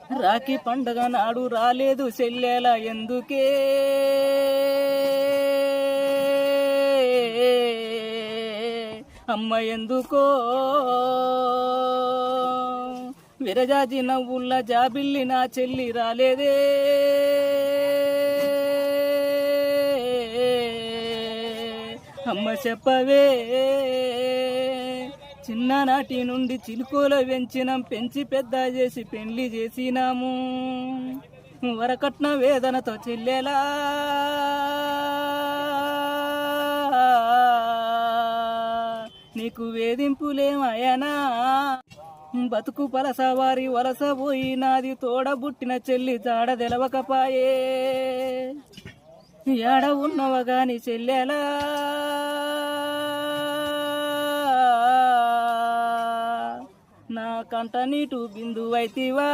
రాఖీ పండగ నాడు రాలేదు చెల్లెల ఎందుకే అమ్మ ఎందుకో విరజాజి నవ్వుల్ల జాబిల్లి నా చెల్లి రాలేదే అమ్మ చెప్పవే చిన్ననాటి నుండి చిలుకోలో పెంచినాం పెంచి పెద్ద చేసి పెళ్లి చేసినాము వరకట్న వేదనతో చెల్లెలా నీకు వేధింపులేమయనా బతుకు పలసవారి వలస పోయినాది తోడబుట్టిన చెల్లి జాడ తెలవకపాయే ఏడ ఉన్నవగాని చెల్లెలా నా కంట నీటు బిందువైతివా